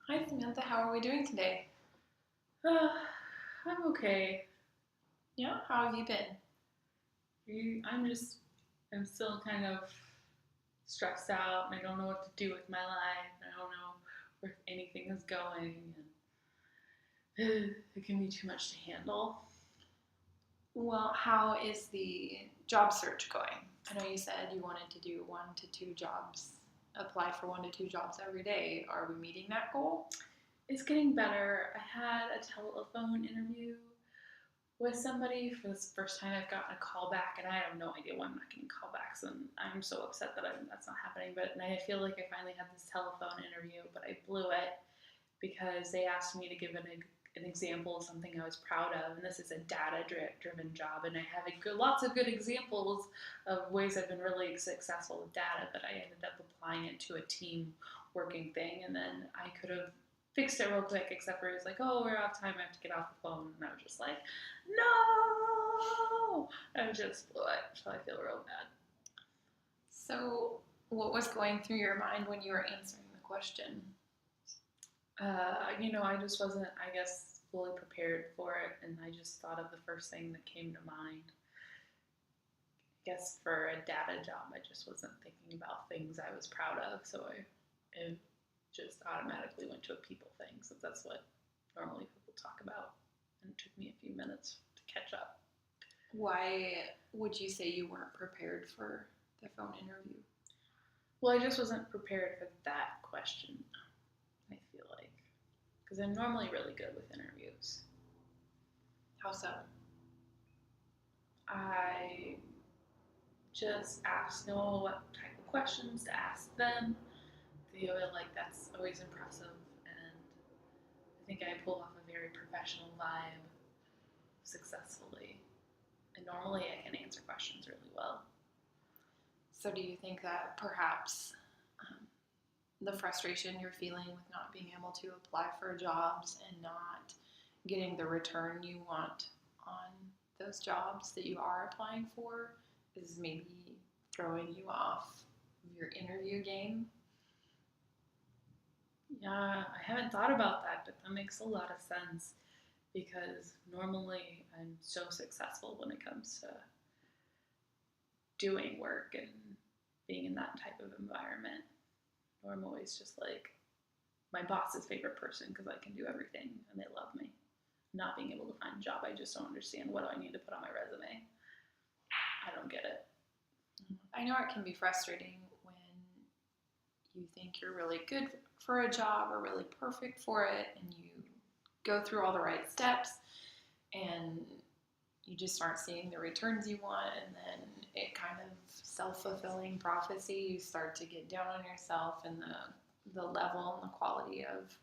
Hi Samantha, how are we doing today? Uh, I'm okay. Yeah, how have you been? I'm still kind of stressed out and I don't know what to do with my life. I don't know where anything is going and it can be too much to handle. Well, how is the job search going? I know you said you wanted to do 1 to 2 jobs, apply for 1 to 2 jobs every day. Are we meeting that goal? It's getting better. I had a telephone interview with somebody for this first time. I've gotten a call back and I have no idea why I'm not getting callbacks and I'm so upset that that's not happening. But and I feel like I finally had this telephone interview, but I blew it because they asked me to give an example of something I was proud of, and this is a data-driven job, and I have lots of good examples of ways I've been really successful with data, but I ended up applying it to a team working thing, and then I could have fixed it real quick, except for it was like, oh, we're off time, I have to get off the phone, and I was just like, no! I just blew it, so I feel real bad. So, what was going through your mind when you were answering the question? I just wasn't, I guess, fully prepared for it, and I just thought of the first thing that came to mind. I guess for a data job, I just wasn't thinking about things I was proud of, so I just automatically went to a people thing, since that's what normally people talk about, and it took me a few minutes to catch up. Why would you say you weren't prepared for the phone interview? Well, I just wasn't prepared for that question, I feel like, because I'm normally really good with interviews. How so? I just know what type of questions to ask them. Feel like that's always impressive, and I think I pull off a very professional vibe successfully. And normally I can answer questions really well. So, do you think that perhaps the frustration you're feeling with not being able to apply for jobs and not getting the return you want on those jobs that you are applying for is maybe throwing you off your interview game? Yeah, I haven't thought about that, but that makes a lot of sense because normally I'm so successful when it comes to doing work and being in that type of environment. Or I'm always just like my boss's favorite person because I can do everything and they love me. Not being able to find a job, I just don't understand what do I need to put on my resume. I don't get it. I know it can be frustrating when you think you're really good for a job or really perfect for it and you go through all the right steps and you just aren't seeing the returns you want, and then it kind of self-fulfilling prophecy, you start to get down on yourself, and the level and the quality of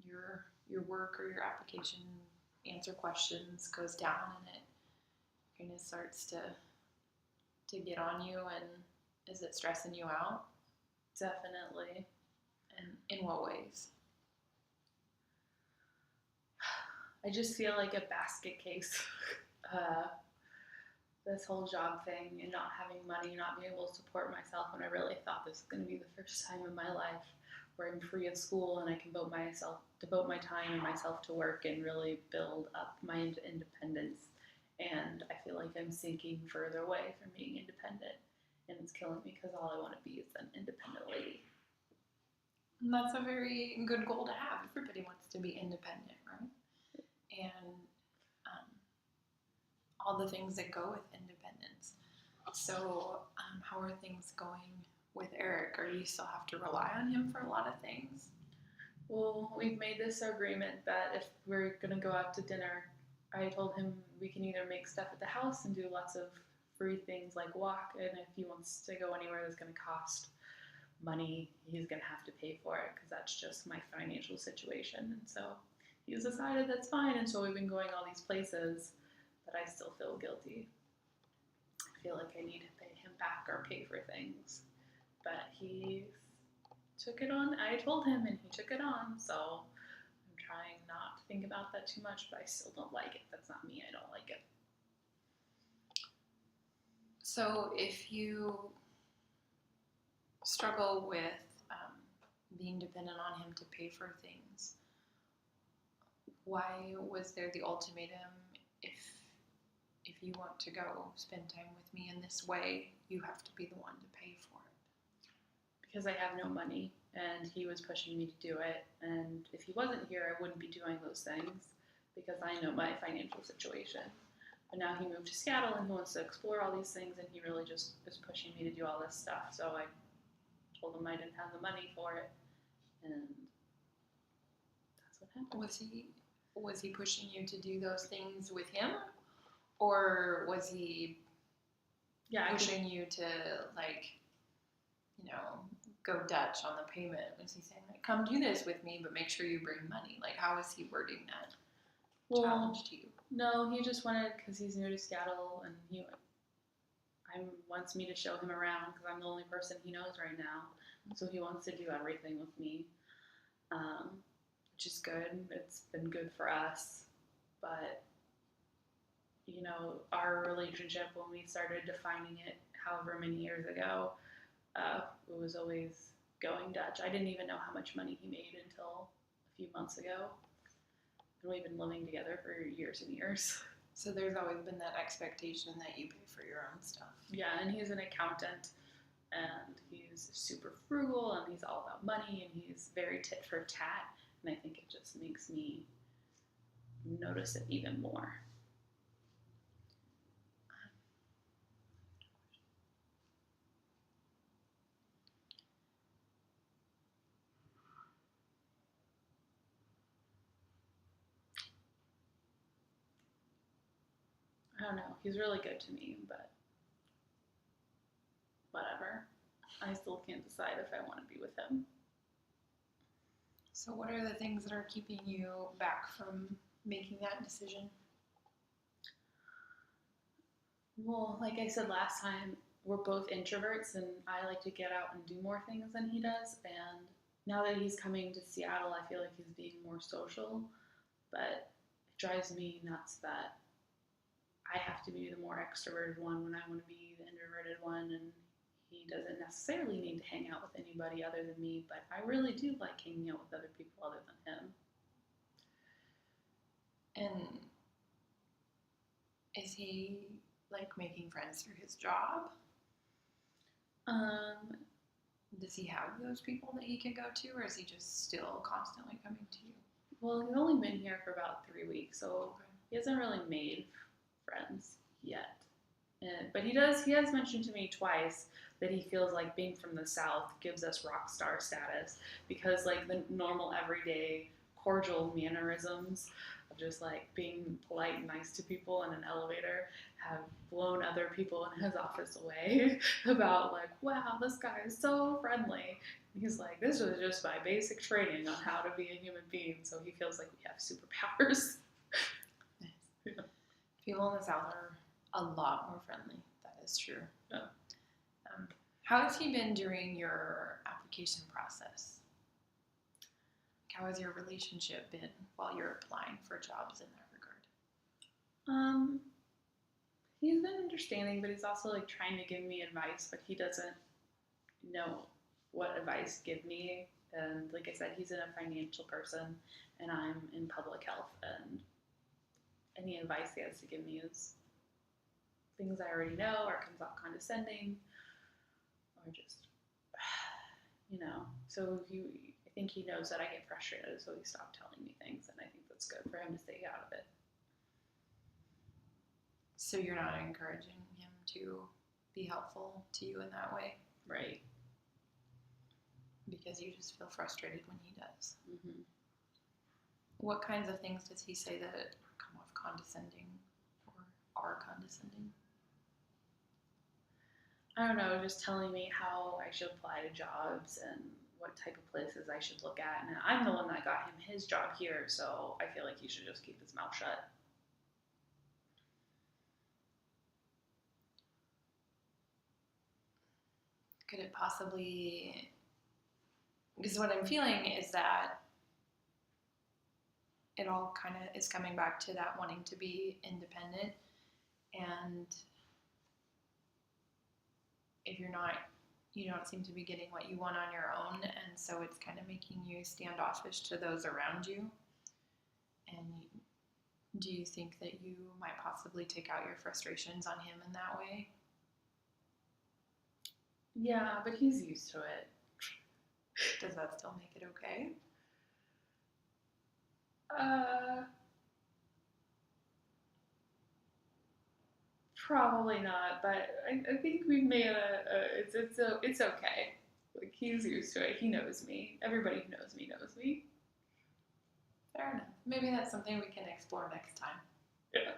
your work or your application answer questions goes down, and it kind of starts to get on you. And is it stressing you out? Definitely. And in what ways? I just feel like a basket case. uh, this whole job thing and not having money, not being able to support myself when I really thought this was going to be the first time in my life where I'm free of school and I can devote my time and myself to work and really build up my independence. And I feel like I'm sinking further away from being independent, and it's killing me because all I want to be is an independent lady. And that's a very good goal to have. Everybody wants to be independent, right? And all the things that go with independence. So, how are things going with Eric? Or you still have to rely on him for a lot of things? Well, we've made this agreement that if we're going to go out to dinner, I told him we can either make stuff at the house and do lots of free things like walk, and if he wants to go anywhere that's going to cost money, he's going to have to pay for it because that's just my financial situation. And so he's decided that's fine, and so we've been going all these places, but I still feel guilty. I feel like I need to pay him back or pay for things, but he took it on. I told him and he took it on, so I'm trying not to think about that too much, but I still don't like it. That's not me. I don't like it. So, if you struggle with being dependent on him to pay for things. Why was there the ultimatum, if you want to go spend time with me in this way, you have to be the one to pay for it? Because I have no money, and he was pushing me to do it. And if he wasn't here, I wouldn't be doing those things because I know my financial situation. But now he moved to Seattle and he wants to explore all these things, and he really just is pushing me to do all this stuff. So I told him I didn't have the money for it, and that's what happened. Was he pushing you to do those things with him, or was he pushing you to, like, you know, go Dutch on the payment? Was he saying, like, come do this with me, but make sure you bring money? Like, how was he wording that challenge to you? No, he just wanted, because he's new to Seattle, and he wants me to show him around because I'm the only person he knows right now. So he wants to do everything with me, which is good. It's been good for us. But, you know, our relationship, when we started defining it however many years ago, it was always going Dutch. I didn't even know how much money he made until a few months ago. And we've been living together for years and years. So there's always been that expectation that you pay for your own stuff. Yeah, and he's an accountant, and he's super frugal, and he's all about money, and he's very tit for tat, and I think it just makes me notice it even more. I don't know. He's really good to me, but whatever. I still can't decide if I want to be with him. So what are the things that are keeping you back from making that decision? Well, like I said last time, we're both introverts, and I like to get out and do more things than he does. And now that he's coming to Seattle, I feel like he's being more social, but it drives me nuts that I have to be the more extroverted one when I want to be the introverted one, and he doesn't necessarily need to hang out with anybody other than me, but I really do like hanging out with other people other than him. And is he, like, making friends through his job? Does he have those people that he can go to, or is he just still constantly coming to you? Well, he's only been here for about 3 weeks, so he hasn't really made friends yet. But he has mentioned to me twice that he feels like being from the South gives us rock star status, because like the normal everyday cordial mannerisms of just like being polite and nice to people in an elevator have blown other people in his office away about like, wow, this guy is so friendly. And he's like, this was just my basic training on how to be a human being, so he feels like we have superpowers. Nice. Yeah. People in the South are a lot more friendly. That is true. Yeah. How has he been during your application process? How has your relationship been while you're applying for jobs in that regard? He's been understanding, but he's also like trying to give me advice, but he doesn't know what advice to give me. And like I said, he's a financial person, and I'm in public health, and any advice he has to give me is things I already know, or comes off condescending, or just, you know. So I think he knows that I get frustrated, so he stopped telling me things, and I think that's good for him to stay out of it. So you're not encouraging him to be helpful to you in that way? Right. Because you just feel frustrated when he does. Mm-hmm. What kinds of things does he say that come off condescending or are condescending? I don't know, just telling me how I should apply to jobs and what type of places I should look at. And I'm the one that got him his job here, so I feel like he should just keep his mouth shut. Could it possibly... Because what I'm feeling is that it all kind of is coming back to that wanting to be independent, and if you're not, you don't seem to be getting what you want on your own, and so it's kind of making you standoffish to those around you. And do you think that you might possibly take out your frustrations on him in that way? Yeah, but he's used to it. Does that still make it okay? Probably not, but I think we've made it's okay. Like he's used to it. He knows me. Everybody who knows me knows me. Fair enough. Maybe that's something we can explore next time. Yeah.